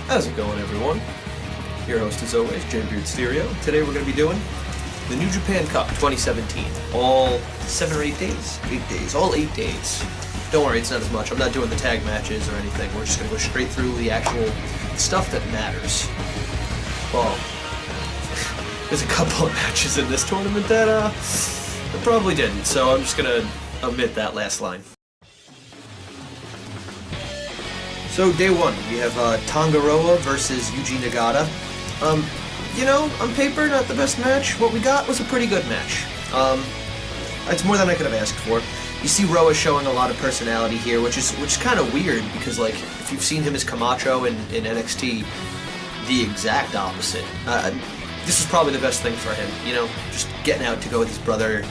How's it going, everyone? Your host as always, J-Beard Stereo. Today we're going to be doing the New Japan Cup 2017. All 7 or 8 days? 8 days. All 8 days. Don't worry, it's not as much. I'm not doing the tag matches or anything. We're just going to go straight through the actual stuff that matters. Well, there's a couple of matches in this tournament that probably didn't, so I'm just going to omit that last line. So, day one, we have Tangaroa versus Yuji Nagata. You know, on paper, not the best match. What we got was a pretty good match. It's more than I could have asked for. You see Roa showing a lot of personality here, which is kind of weird, because, like, if you've seen him as Camacho in NXT, the exact opposite. This was probably the best thing for him, you know, just getting out to go with his brother,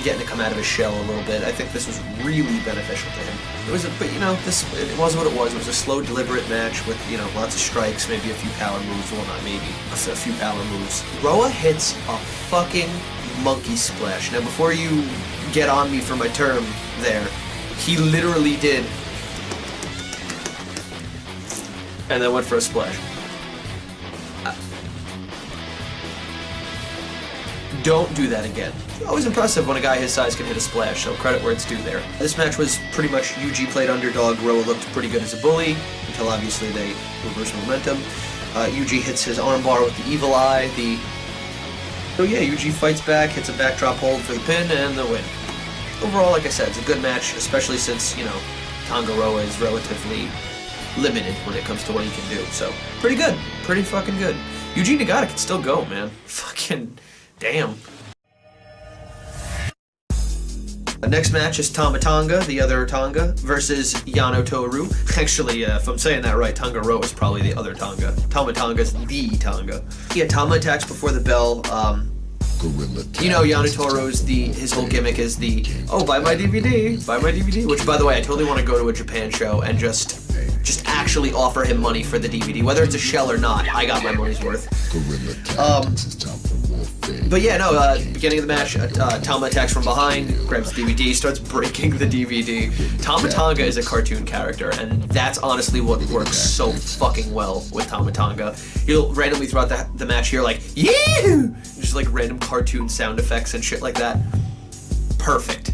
getting to come out of his shell a little bit. I think this was really beneficial to him. But you know, it was what it was. It was a slow, deliberate match with, you know, lots of strikes, maybe a few power moves. Well, not maybe, a few power moves. Roa hits a fucking monkey splash. Now, before you get on me for my term there, he literally did, and then went for a splash. Don't do that again. It's always impressive when a guy his size can hit a splash, so credit where it's due there. This match was pretty much Yuji played underdog, Roa looked pretty good as a bully, until obviously they reverse momentum. Yuji hits his armbar with the evil eye, So yeah, Yuji fights back, hits a backdrop hold for the pin, and the win. Overall, like I said, it's a good match, especially since, you know, Tangaroa is relatively limited when it comes to what he can do, so pretty good. Pretty fucking good. Yuji Nagata can still go, man. Fucking damn. The next match is Tama Tonga, the other Tonga, versus Yano Toru. Actually, if I'm saying that right, Tangaroa is probably the other Tonga. Tama Tonga's the Tonga. Yeah, Tama attacks before the bell. You know, Yano Toru's his whole gimmick is oh, buy my DVD, which, by the way, I totally want to go to a Japan show and just actually offer him money for the DVD, whether it's a shell or not. I got my money's worth. But yeah, no, beginning of the match, Tama attacks from behind, grabs the DVD, starts breaking the DVD. Tama Tonga is a cartoon character, and that's honestly what works so fucking well with Tama Tonga. You'll randomly throughout the match hear like, yeah! Just like random cartoon sound effects and shit like that. Perfect.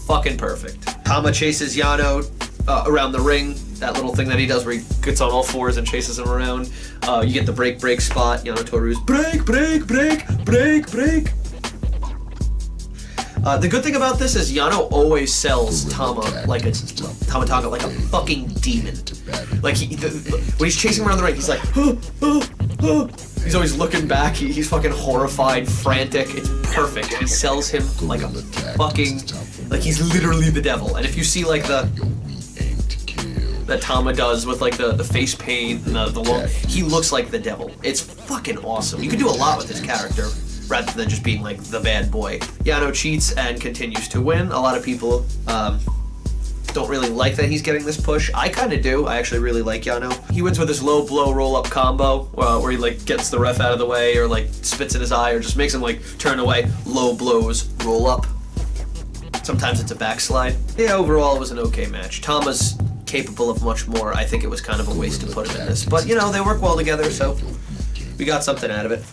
Fucking perfect. Tama chases Yano around the ring. That little thing that he does where he gets on all fours and chases him around. You get the break spot. Yano Toru's break. The good thing about this is Yano always sells Tama Tonga like a fucking demon. Like when he's chasing around the ring, he's like, he's always looking back. He's fucking horrified, frantic. It's perfect. He sells him like a fucking, like he's literally the devil. And if you see like that Tama does with like the face paint and the long, he looks like the devil. It's fucking awesome. You can do a lot with his character rather than just being like the bad boy. Yano cheats and continues to win. A lot of people don't really like that he's getting this push. I kind of do. I actually really like Yano. He wins with this low blow roll up combo where he like gets the ref out of the way or like spits in his eye or just makes him like turn away. Low blows, roll up. Sometimes it's a backslide. Yeah, overall it was an okay match. Tama's capable of much more. I think it was kind of a waste to put him in this. But, you know, they work well together, so we got something out of it.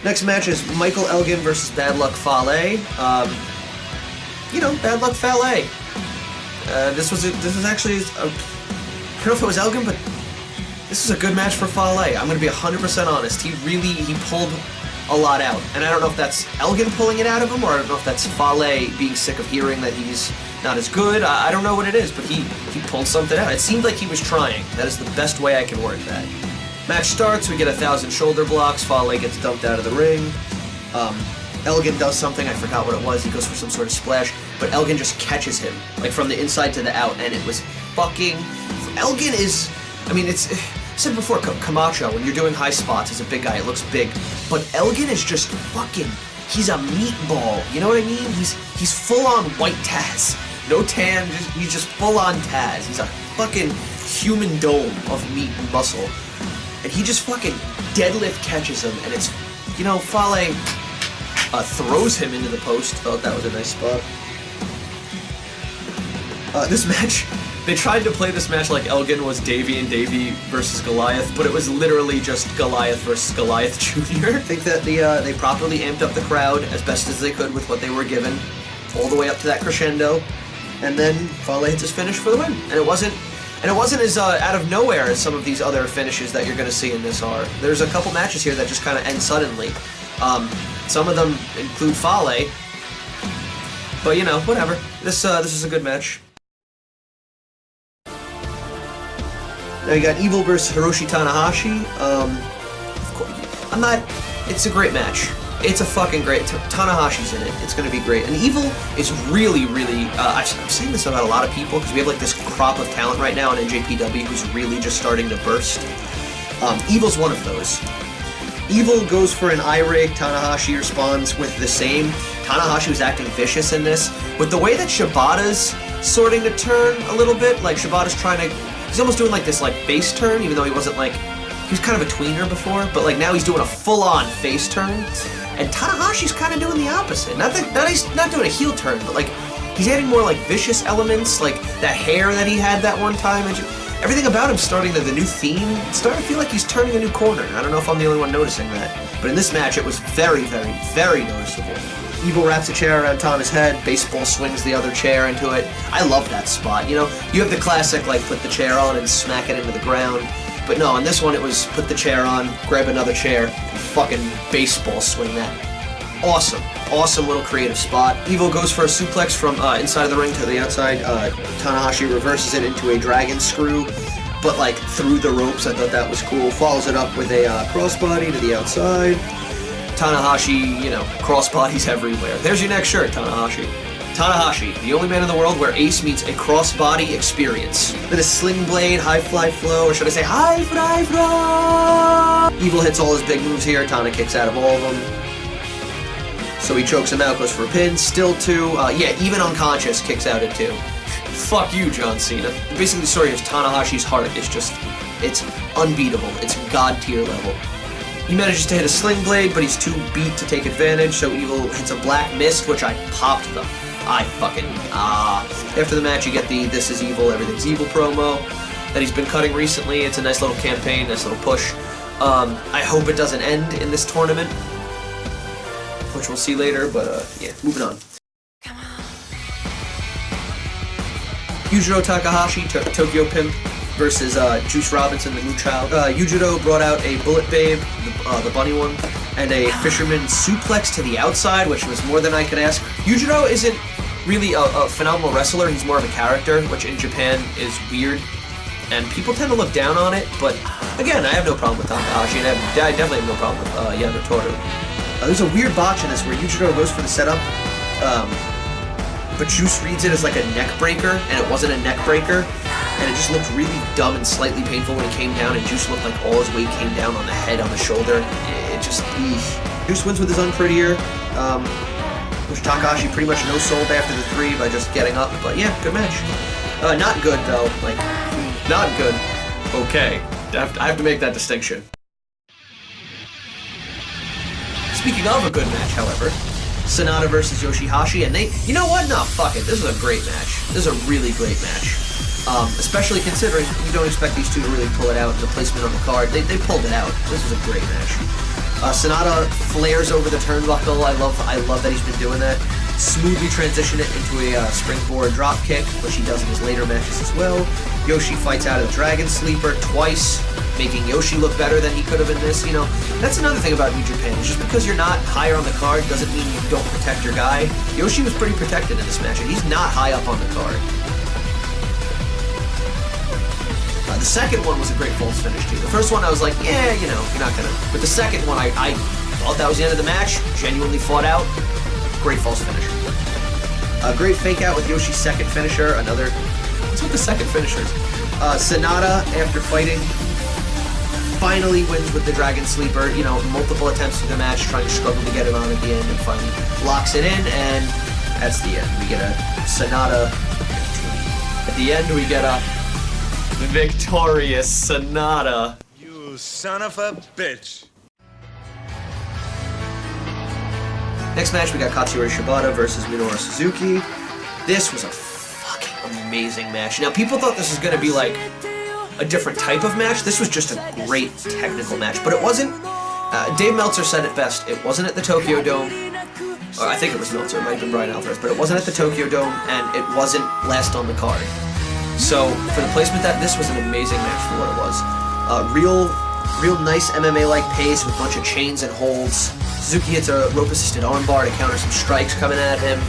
Next match is Michael Elgin versus Bad Luck Fale. You know, Bad Luck Fale. This was actually, I don't know if it was Elgin, but this was a good match for Fale. I'm going to be 100% honest. He pulled a lot out. And I don't know if that's Elgin pulling it out of him, or I don't know if that's Fale being sick of hearing that he's not as good. I don't know what it is, but he pulled something out. It seemed like he was trying. That is the best way I can word that. Match starts, we get 1,000 shoulder blocks, Fale gets dumped out of the ring. Elgin does something, I forgot what it was, he goes for some sort of splash, but Elgin just catches him, like from the inside to the out, and it was fucking... Elgin is... I mean, it's... I said before, Camacho, when you're doing high spots as a big guy, it looks big. But Elgin is just fucking, he's a meatball, you know what I mean? He's full-on white Taz. No tan, he's just full-on Taz. He's a fucking human dome of meat and muscle. And he just fucking deadlift catches him, and it's, you know, Fale throws him into the post. Thought that was a nice spot. This match, they tried to play this match like Elgin was Davey and Davey versus Goliath, but it was literally just Goliath versus Goliath Jr. I think that they properly amped up the crowd as best as they could with what they were given, all the way up to that crescendo, and then Fale hits his finish for the win. And it wasn't as out of nowhere as some of these other finishes that you're going to see in this are. There's a couple matches here that just kind of end suddenly. Some of them include Fale, but you know, whatever. This is a good match. Now you got Evil versus Hiroshi Tanahashi. Of course, it's a great match. It's a fucking great. Tanahashi's in it. It's gonna be great. And Evil is really, really. I'm saying this about a lot of people because we have like this crop of talent right now in NJPW who's really just starting to burst. Evil's one of those. Evil goes for an eye rake. Tanahashi responds with the same. Tanahashi was acting vicious in this. With the way that Shibata's starting to turn a little bit, like Shibata's trying to. He's almost doing like this like face turn, even though he wasn't like. He was kind of a tweener before, but like now he's doing a full-on face turn. And Tanahashi's kind of doing the opposite. Not he's not doing a heel turn, but like he's adding more like vicious elements, like that hair that he had that one time. And everything about him starting to the new theme. It's starting to feel like he's turning a new corner. I don't know if I'm the only one noticing that, but in this match it was very, very, very noticeable. Evil wraps a chair around Tana's head, baseball swings the other chair into it. I love that spot. You know, you have the classic, like, put the chair on and smack it into the ground. But no, on this one it was put the chair on, grab another chair, and fucking baseball swing that. Awesome. Awesome little creative spot. Evil goes for a suplex from inside of the ring to the outside. Tanahashi reverses it into a dragon screw, but like through the ropes. I thought that was cool. Follows it up with a crossbody to the outside. Tanahashi, you know, crossbodies everywhere. There's your next shirt, Tanahashi. Tanahashi, the only man in the world where Ace meets a crossbody experience. Then a sling blade, high fly flow, or should I say high fly flow? Evil hits all his big moves here. Tana kicks out of all of them. So he chokes him out, goes for a pin. Still two. Yeah, even unconscious, kicks out at two. Fuck you, John Cena. Basically, the story is Tanahashi's heart is just, it's unbeatable. It's god tier level. He manages to hit a sling blade, but he's too beat to take advantage, so Evil hits a black mist, which I popped the... After the match, you get the This Is Evil, Everything's Evil promo that he's been cutting recently. It's a nice little campaign, nice little push. I hope it doesn't end in this tournament, which we'll see later, but yeah, moving on. Come on. Yujiro Takahashi, Tokyo Pimp, versus Juice Robinson, the new child. Yujiro brought out a Bullet Babe, the bunny one, and a Fisherman Suplex to the outside, which was more than I could ask. Yujiro isn't really a phenomenal wrestler, he's more of a character, which in Japan is weird, and people tend to look down on it, but again, I have no problem with Takahashi, and I definitely have no problem with Yano Toru. There's a weird botch in this where Yujiro goes for the setup, but Juice reads it as like a neck breaker, and it wasn't a neck breaker, and it just looked really dumb and slightly painful when he came down, and Juice looked like all his weight came down on the head, on the shoulder. It just, Juice wins with his unprettier, which Takahashi pretty much no-sold after the three by just getting up, but yeah, good match. Not good, though. Like, not good. Okay. I have to make that distinction. Speaking of a good match, however, Sonata versus Yoshihashi, and they, you know what? No, fuck it. This is a great match. This is a really great match. Especially considering you don't expect these two to really pull it out in the placement on the card. They pulled it out. This was a great match. Sonata flares over the turnbuckle. I love that he's been doing that. Smoothly transition it into a springboard drop kick, which he does in his later matches as well. Yoshi fights out of the Dragon Sleeper twice, making Yoshi look better than he could have in this. You know, that's another thing about New Japan. Just because you're not higher on the card doesn't mean you don't protect your guy. Yoshi was pretty protected in this match, and he's not high up on the card. The second one was a great false finish, too. The first one, I was like, yeah, you know, you're not gonna... But the second one, I thought that was the end of the match. Genuinely fought out. Great false finish. A great fake out with Yoshi's second finisher. Another... What's with the second finishers? Sonata, after fighting, finally wins with the Dragon Sleeper. You know, multiple attempts through the match, trying to struggle to get it on at the end, and finally locks it in, and that's the end. We get a Sonata victory. At the end, we get a victorious Sonata. You son of a bitch. Next match, we got Katsuyori Shibata versus Minoru Suzuki. This was a fucking amazing match. Now, people thought this was going to be like a different type of match. This was just a great technical match, but it wasn't. Dave Meltzer said it best. It wasn't at the Tokyo Dome. Or I think it was Meltzer, it might have been Brian Alvarez, but it wasn't at the Tokyo Dome, and it wasn't last on the card. So, for the placement, this was an amazing match for what it was. Real nice MMA-like pace with a bunch of chains and holds. Suzuki hits a rope-assisted armbar to counter some strikes coming at him.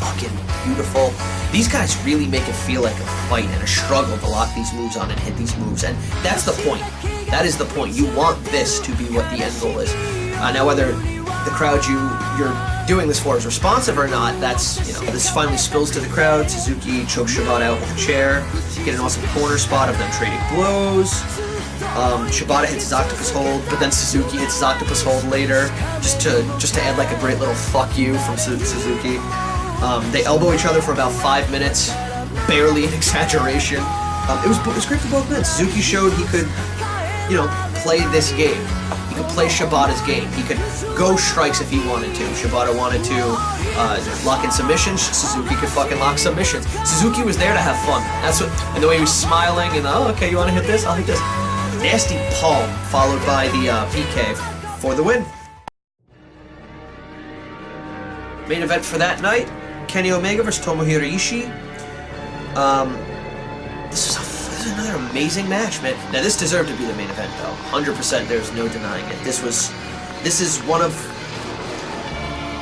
Fucking beautiful. These guys really make it feel like a fight and a struggle to lock these moves on and hit these moves, and that's the point. That is the point. You want this to be what the end goal is. Now, whether the crowd you're doing this for is responsive or not, that's, you know, this finally spills to the crowd. Suzuki chokes Shibata out with a chair. Get an awesome corner spot of them trading blows. Shibata hits his octopus hold, but then Suzuki hits his octopus hold later, just to add like a great little fuck you from Suzuki. They elbow each other for about 5 minutes, barely an exaggeration. It was great for both men. Suzuki showed he could, you know, play this game. He could play Shibata's game. He could go strikes if he wanted to. Shibata wanted to lock in submissions. Suzuki could fucking lock submissions. Suzuki was there to have fun. That's what, and the way he was smiling and, oh, okay, you want to hit this? I'll hit this. Nasty palm, followed by the PK for the win. Main event for that night, Kenny Omega versus Tomohiro Ishii. This is another amazing match, man. Now, this deserved to be the main event, though. 100%, there's no denying it. This is one of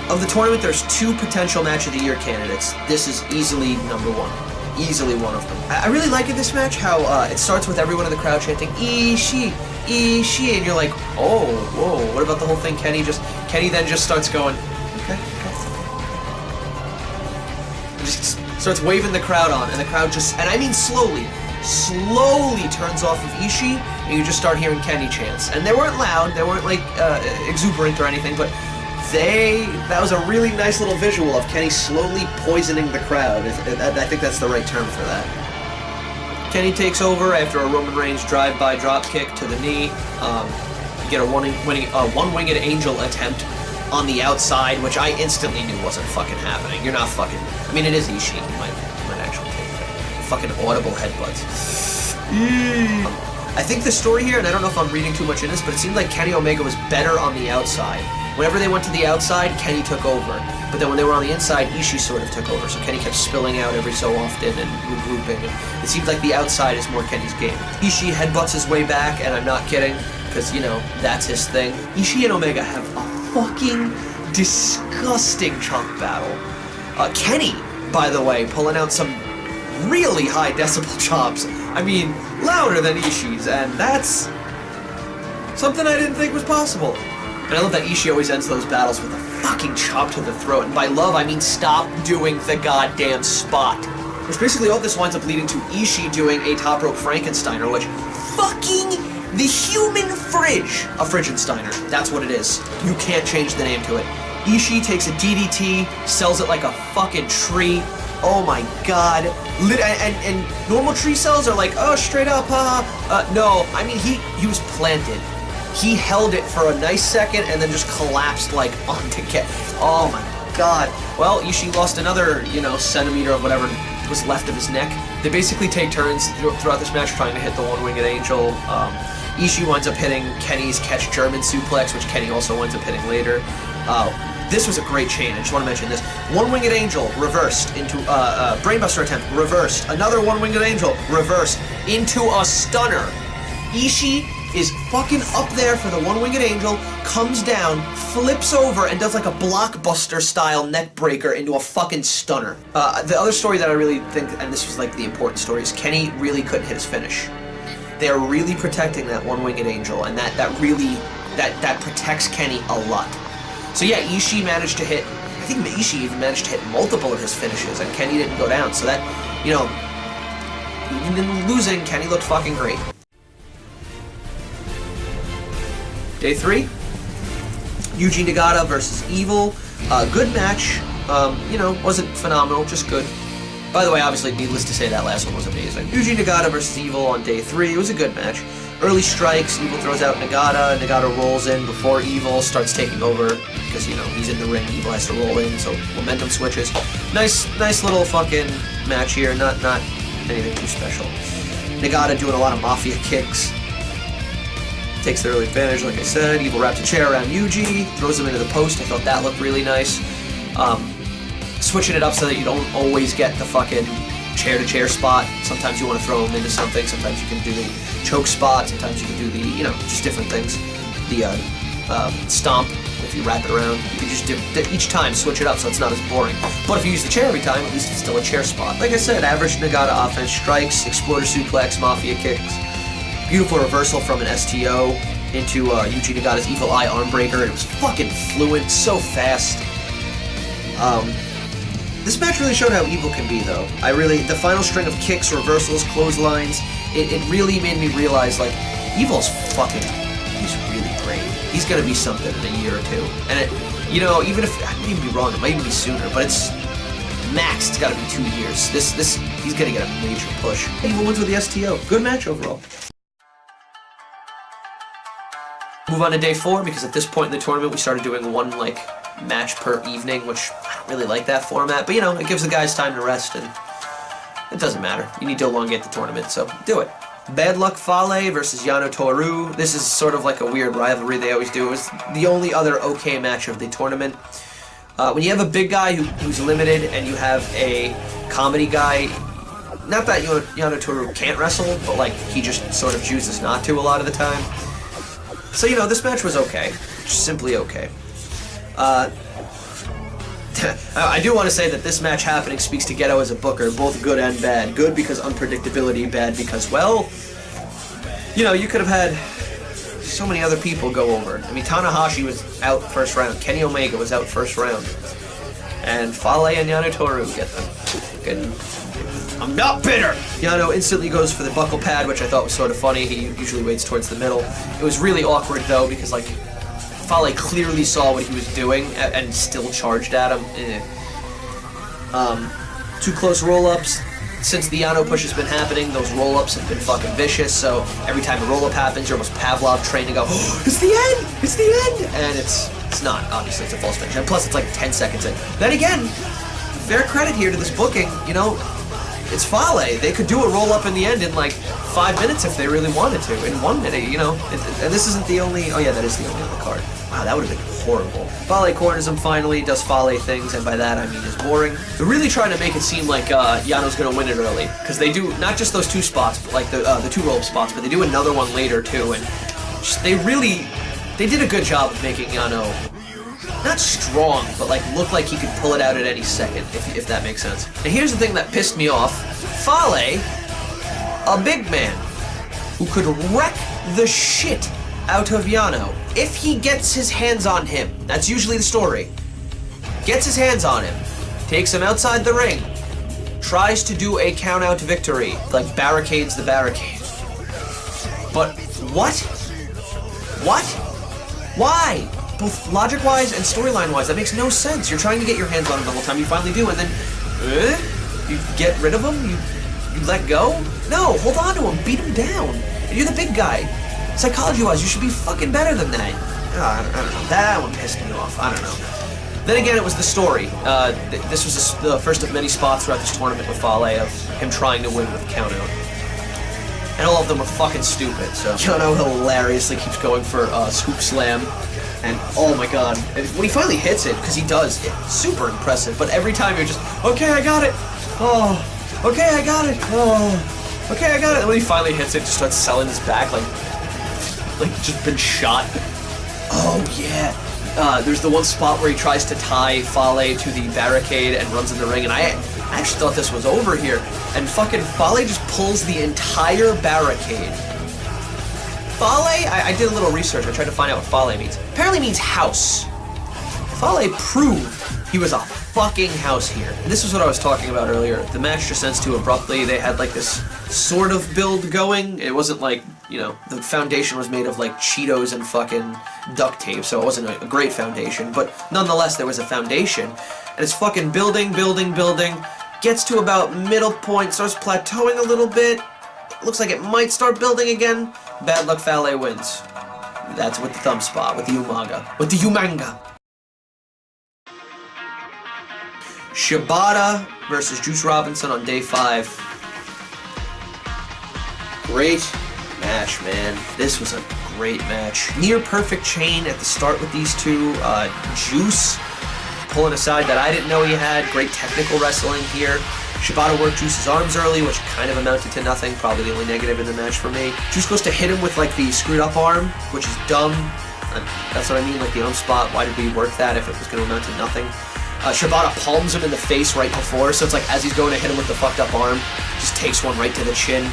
the tournament, there's 2 potential Match of the Year candidates. This is easily number 1. Easily one of them. I really like in this match how it starts with everyone in the crowd chanting, Ishii, Ishii, and you're like, oh, whoa, what about the whole thing? Kenny then just starts going, okay. And just starts waving the crowd on, and the crowd just, and I mean slowly turns off of Ishii, and you just start hearing Kenny chants. And they weren't loud, they weren't like exuberant or anything, but that was a really nice little visual of Kenny slowly poisoning the crowd. I think that's the right term for that. Kenny takes over after a Roman Reigns drive-by drop kick to the knee. You get a one-winged angel attempt on the outside, which I instantly knew wasn't fucking happening. You're not fucking, I mean, it is Ishii. He might actually take that. Fucking audible headbutts. I think the story here, and I don't know if I'm reading too much in this, but it seemed like Kenny Omega was better on the outside. Whenever they went to the outside, Kenny took over. But then when they were on the inside, Ishii sort of took over. So Kenny kept spilling out every so often and regrouping. And it seems like the outside is more Kenny's game. Ishii headbutts his way back, and I'm not kidding, because, you know, that's his thing. Ishii and Omega have a fucking disgusting chunk battle. Kenny, by the way, pulling out some really high decibel chops. I mean, louder than Ishii's, and that's something I didn't think was possible. And I love that Ishii always ends those battles with a fucking chop to the throat. And by love, I mean stop doing the goddamn spot. Which basically all this winds up leading to Ishii doing a top rope Frankensteiner, which fucking the human fridge. A Frigensteiner. That's what it is. You can't change the name to it. Ishii takes a DDT, sells it like a fucking tree. Oh my god. And normal tree cells are like, oh, straight up, no, I mean, he was planted. He held it for a nice second and then just collapsed like onto Ken. Oh my god. Well, Ishii lost another, you know, centimeter of whatever was left of his neck. They basically take turns throughout this match trying to hit the one-winged angel. Ishii winds up hitting Kenny's catch German suplex, which Kenny also winds up hitting later. This was a great chain. I just want to mention this. One-winged angel reversed into brainbuster attempt, reversed. Another one-winged angel reversed into a stunner. Ishii is fucking up there for the one-winged angel, comes down, flips over, and does like a blockbuster-style neck breaker into a fucking stunner. The other story that I really think, and this was like the important story, is Kenny really couldn't hit his finish. They're really protecting that one-winged angel, and that protects Kenny a lot. So yeah, Ishii managed to hit, I think Ishii even managed to hit multiple of his finishes, and Kenny didn't go down, so that, you know, even in losing, Kenny looked fucking great. Day 3, Yuji Nagata versus Evil. Good match. You know, wasn't phenomenal, just good. By the way, obviously, needless to say, that last one was amazing. Yuji Nagata versus Evil on day 3. It was a good match. Early strikes, Evil throws out Nagata. Nagata rolls in before Evil starts taking over because, you know, he's in the ring. Evil has to roll in, so momentum switches. Nice little fucking match here. Not anything too special. Nagata doing a lot of mafia kicks. Takes the early advantage, like I said. Evil wraps a chair around Yuji, throws him into the post. I thought that looked really nice. Switching it up so that you don't always get the fucking chair-to-chair spot. Sometimes you want to throw him into something. Sometimes you can do the choke spot. Sometimes you can do the, you know, just different things. The stomp, if you wrap it around. You can just each time switch it up so it's not as boring. But if you use the chair every time, at least it's still a chair spot. Like I said, average Nagata offense, strikes, exploder suplex, mafia kicks. Beautiful reversal from an STO into Yuji Nagata's Evil Eye Armbreaker. It was fucking fluent, so fast. This match really showed how Evil can be, though. The final string of kicks, reversals, clotheslines, it really made me realize, like, Evil's fucking, he's really great. He's gonna be something in a year or two. And it, you know, even if, I might even be wrong, it might even be sooner, but it's max, it's gotta be 2 years. He's gonna get a major push. Evil wins with the STO. Good match overall. Move on to day 4, because at this point in the tournament, we started doing one, like, match per evening, which I don't really like that format, but you know, it gives the guys time to rest, and it doesn't matter. You need to elongate the tournament, so do it. Bad Luck Fale versus Yano Toru. This is sort of like a weird rivalry they always do. It was the only other okay match of the tournament. When you have a big guy who's limited, and you have a comedy guy, not that Yano Toru can't wrestle, but like, he just sort of chooses not to a lot of the time. So, you know, this match was okay. Just simply okay. I do want to say that this match happening speaks to Geto as a booker, both good and bad. Good because unpredictability, bad because, well, you know, you could have had so many other people go over. I mean, Tanahashi was out first round, Kenny Omega was out first round, and Fale and Yano Toru get them. I'm not bitter! Yano instantly goes for the buckle pad, which I thought was sort of funny. He usually waits towards the middle. It was really awkward, though, because, like, Fale clearly saw what he was doing and still charged at him. Two close roll-ups. Since the Yano push has been happening, those roll-ups have been fucking vicious, so every time a roll-up happens, you're almost Pavlov trained to go, oh, it's the end! It's the end! And it's not, obviously, it's a false finish. And plus, it's like 10 seconds in. Then again, fair credit here to this booking, you know, it's Fale. They could do a roll-up in the end in like 5 minutes if they really wanted to. In 1 minute, you know. And this isn't the only... Oh yeah, that is the only on the card. Wow, that would have been horrible. Fale corners him finally, does Fale things, and by that I mean is boring. They're really trying to make it seem like Yano's gonna win it early. Because they do, not just those 2 spots, but like the 2 roll-up spots, but they do another one later too. And just, they did a good job of making Yano not strong, but like look like he could pull it out at any second, if that makes sense. And here's the thing that pissed me off. Fale, a big man, who could wreck the shit out of Yano if he gets his hands on him. That's usually the story. Gets his hands on him, takes him outside the ring, tries to do a count-out victory, like barricades the barricade. But what? What? Why? Both logic-wise and storyline-wise, that makes no sense. You're trying to get your hands on him the whole time, you finally do, and then, you get rid of him? You let go? No, hold on to him, beat him down. And you're the big guy. Psychology-wise, you should be fucking better than that. I don't know, that one pissed me off, I don't know. Then again, it was the story. This was the first of many spots throughout this tournament with Fale of him trying to win with a count-out. And all of them were fucking stupid, so Yano hilariously keeps going for a scoop slam. And oh my god, when he finally hits it, because he does, it's super impressive, but every time you're just, okay, I got it! Oh, okay, I got it! Oh, okay, I got it! And when he finally hits it, just starts selling his back like just been shot. Oh yeah. There's the one spot where he tries to tie Fale to the barricade and runs in the ring, and I actually thought this was over here. And fucking Fale just pulls the entire barricade. Fale, I did a little research, I tried to find out what Fale means. Apparently means house. Fale proved he was a fucking house here. And this is what I was talking about earlier. The match just ends too abruptly. They had like this sort of build going. It wasn't like, you know, the foundation was made of like Cheetos and fucking duct tape, so it wasn't a great foundation. But nonetheless, there was a foundation. And it's fucking building, building, building. Gets to about middle point, starts plateauing a little bit. Looks like it might start building again. Bad Luck Fale wins. That's with the thumb spot, with the Umaga. With the Umanga. Shibata versus Juice Robinson on day 5. Great match, man. This was a great match. Near perfect chain at the start with these two. Juice pulling a side that I didn't know he had. Great technical wrestling here. Shibata worked Juice's arms early, which kind of amounted to nothing. Probably the only negative in the match for me. Juice goes to hit him with like the screwed up arm, which is dumb. That's what I mean, like the arm spot. Why did we work that if it was going to amount to nothing? Shibata palms him in the face right before, so it's like as he's going to hit him with the fucked up arm, just takes one right to the chin.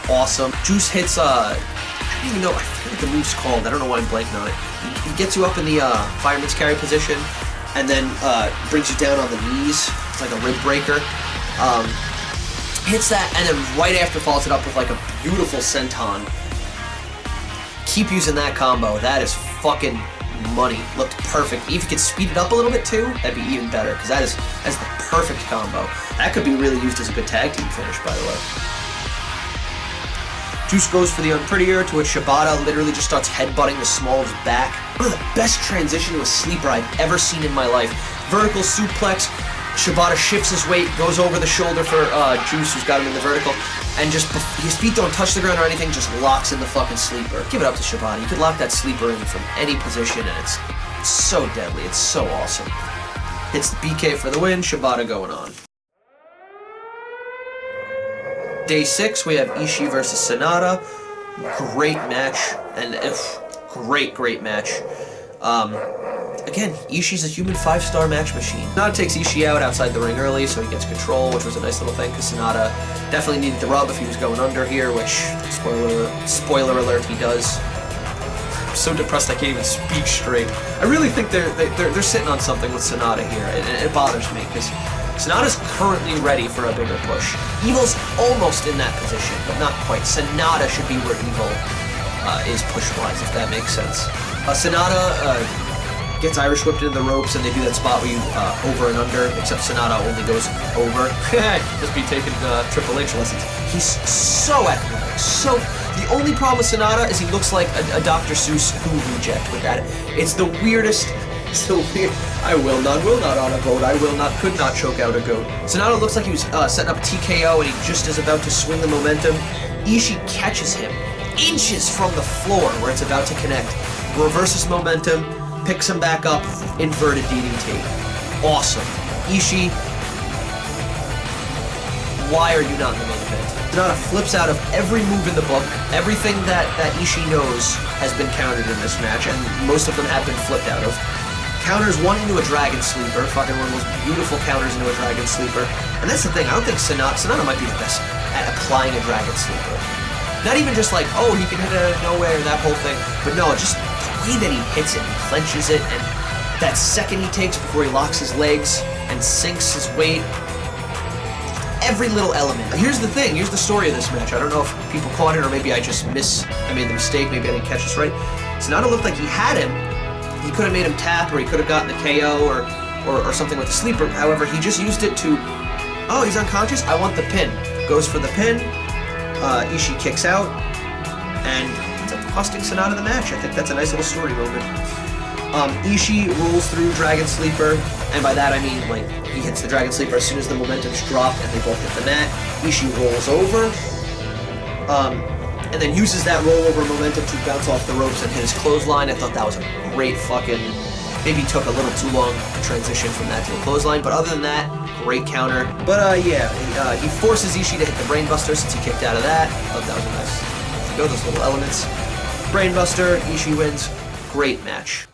Awesome. Juice hits, I don't even know, I forget what the move's called. I don't know why I'm blanking on it. He gets you up in the fireman's carry position, and then brings you down on the knees. It's like a rib breaker. Hits that, and then right after follows it up with like a beautiful senton. Keep using that combo. That is fucking money. Looked perfect. If you could speed it up a little bit too, that'd be even better, because that's the perfect combo. That could be really used as a good tag team finish, by the way. Juice goes for the unprettier, to which Shibata literally just starts headbutting the small of his back. One of the best transition to a sleeper I've ever seen in my life. Vertical suplex. Shibata shifts his weight, goes over the shoulder for Juice, who's got him in the vertical, and just, his feet don't touch the ground or anything, just locks in the fucking sleeper. Give it up to Shibata. You could lock that sleeper in from any position, and it's so deadly. It's so awesome. Hits the BK for the win. Shibata going on. Day 6, we have Ishii versus Sanada. Great match, and great match. Again, Ishii's a human 5-star match machine. Sanada takes Ishii out outside the ring early, so he gets control, which was a nice little thing, because Sanada definitely needed the rub if he was going under here, which, spoiler alert, he does. I'm so depressed I can't even speak straight. I really think they're sitting on something with Sanada here, and it bothers me, because Sanada's currently ready for a bigger push. Evil's almost in that position, but not quite. Sanada should be where Evil is push-wise, if that makes sense. Sanada gets Irish whipped into the ropes, and they do that spot where you over and under, except Sanada only goes over. Must be taking Triple H lessons. He's so athletic, so... The only problem with Sanada is he looks like a Dr. Seuss Who reject with that. It's the weirdest... So weird. I will not on a boat. I will not, could not choke out a goat. Sanada looks like he was setting up a TKO and he just is about to swing the momentum. Ishii catches him inches from the floor where it's about to connect. Reverses momentum, picks him back up, inverted DDT. Awesome. Ishii, why are you not in the main event? Sanada flips out of every move in the book. Everything that Ishii knows has been countered in this match, and most of them have been flipped out of. Counters one into a dragon sleeper, fucking one of those beautiful counters into a dragon sleeper. And that's the thing, I don't think Sanada might be the best at applying a dragon sleeper. Not even just like, oh, he can hit it out of nowhere, that whole thing. But no, just the way that he hits it, he clenches it, and that second he takes before he locks his legs and sinks his weight. Every little element. Here's the thing, here's the story of this match. I don't know if people caught it, or maybe I made the mistake, maybe I didn't catch this right. Sanada looked like he had him. He could have made him tap, or he could have gotten the KO, or something with the sleeper. However, he just used it to, oh, he's unconscious? I want the pin. Goes for the pin. Ishii kicks out, and ends up costing Sanada the match. I think that's a nice little story moment. Ishii rolls through Dragon Sleeper, and by that I mean, like, he hits the Dragon Sleeper as soon as the momentum's dropped and they both hit the mat. Ishii rolls over, and then uses that rollover momentum to bounce off the ropes and hit his clothesline. I thought that was a great fucking... Maybe took a little too long to transition from that to a clothesline, but other than that, great counter. But yeah, he forces Ishii to hit the Brainbuster since he kicked out of that. I thought that was a nice... Go those little elements. Brainbuster, Ishii wins. Great match.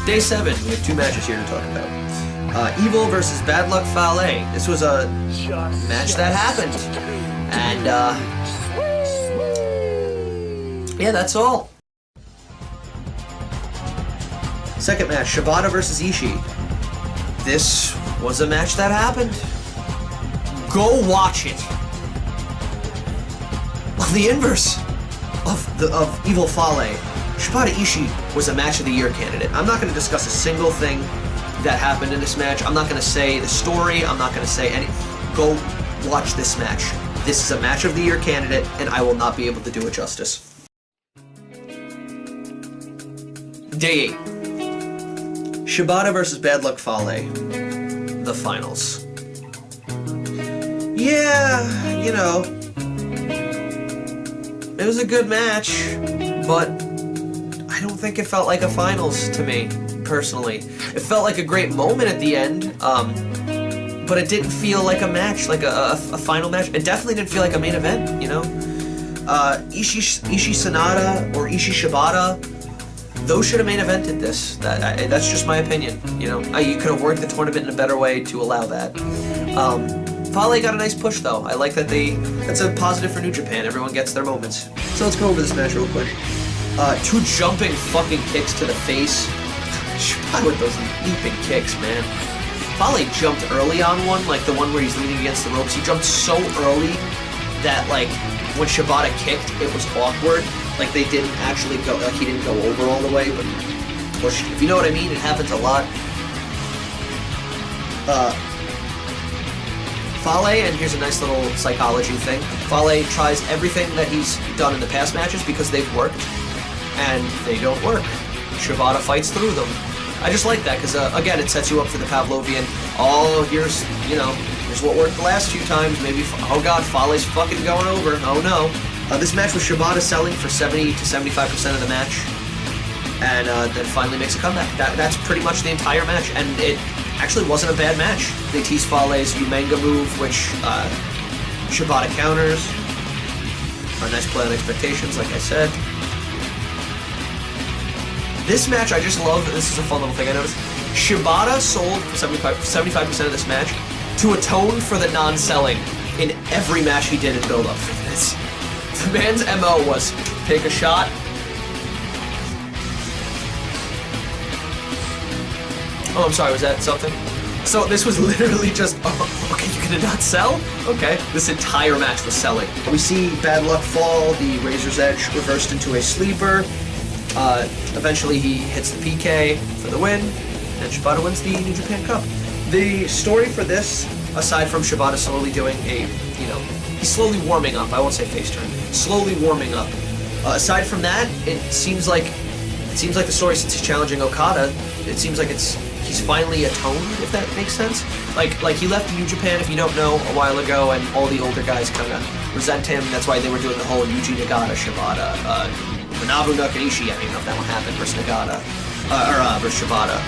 Day 7, we have 2 matches here to talk about. Evil versus Bad Luck Fale. This was a match that happened. And, yeah, that's all. Second match, Shibata versus Ishii. This was a match that happened. Go watch it. On the inverse of Evil Fale, Shibata Ishii was a match of the year candidate. I'm not going to discuss a single thing that happened in this match. I'm not going to say the story. I'm not going to say any... Go watch this match. This is a match of the year candidate, and I will not be able to do it justice. Day 8. Shibata versus Bad Luck Fale. The finals. Yeah, you know, it was a good match, but I don't think it felt like a finals to me, personally. It felt like a great moment at the end, but it didn't feel like a match, like a final match. It definitely didn't feel like a main event, you know? Ishii Sanada or Ishii Shibata, those should have main evented this. That's just my opinion, you know? You could have worked the tournament in a better way to allow that. Fale got a nice push, though. I like that that's a positive for New Japan. Everyone gets their moments. So let's go over this match real quick. 2 jumping fucking kicks to the face. Shibata with those leaping kicks, man. Fale jumped early on one, like the one where he's leaning against the ropes. He jumped so early that, like, when Shibata kicked, it was awkward. Like, they didn't actually go, like, he didn't go over all the way, but pushed. If you know what I mean, it happens a lot. Fale, and here's a nice little psychology thing. Fale tries everything that he's done in the past matches because they've worked, and they don't work. Shibata fights through them. I just like that because, again, it sets you up for the Pavlovian. Oh, here's what worked the last few times. Maybe, oh god, Fale's fucking going over. Oh no. This match was Shibata selling for 70 to 75% of the match, and then finally makes a comeback. That's pretty much the entire match, and it actually wasn't a bad match. They teased Fale's Umenga move, which Shibata counters. A nice play on expectations, like I said. This match, I just love. This is a fun little thing I noticed. Shibata sold for 75% of this match to atone for the non-selling in every match he did in build-up for this. The man's MO was take a shot. Oh, I'm sorry, was that something? So this was literally just, oh, okay, you're gonna not sell? Okay. This entire match was selling. We see Bad Luck fall, the Razor's Edge reversed into a sleeper. Eventually he hits the PK for the win, and Shibata wins the New Japan Cup. The story for this, aside from Shibata slowly doing he's slowly warming up, I won't say face turn, slowly warming up. Aside from that, it seems like the story, since he's challenging Okada, it seems like he's finally atoned, if that makes sense. Like he left New Japan, if you don't know, a while ago, and all the older guys kind of resent him. That's why they were doing the whole Yuji Nagata, Shibata, Manabu Nakanishi, I don't know if that one happened, versus Nagata, versus Shibata.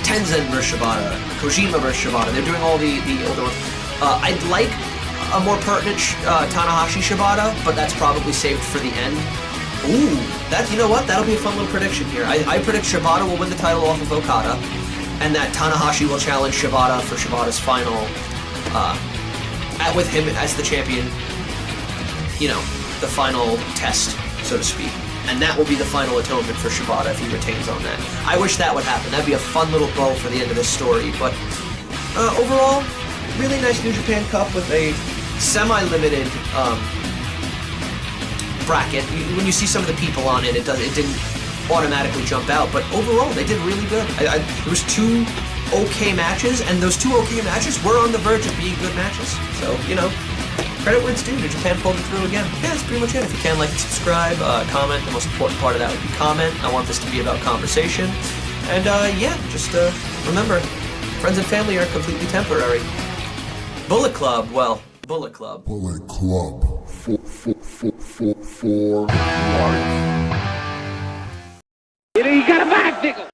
Tenzin versus Shibata, Kojima versus Shibata. They're doing all the older ones. I'd like a more pertinent Tanahashi Shibata, but that's probably saved for the end. Ooh, you know what? That'll be a fun little prediction here. I predict Shibata will win the title off of Okada, and that Tanahashi will challenge Shibata for Shibata's final, with him as the champion, you know, the final test, so to speak. And that will be the final atonement for Shibata if he retains on that. I wish that would happen. That'd be a fun little bow for the end of this story. But overall, really nice New Japan Cup with a semi-limited bracket. When you see some of the people on it, it didn't automatically jump out. But overall, they did really good. There was 2 okay matches, and those 2 okay matches were on the verge of being good matches. So, you know, credit where it's due. New Japan pulled it through again. Yeah, that's pretty much it. If you can, like and subscribe, comment. The most important part of that would be comment. I want this to be about conversation. And yeah, just remember, friends and family are completely temporary. Bullet Club, well, Bullet Club. Bullet Club for life. You got a back, nigga!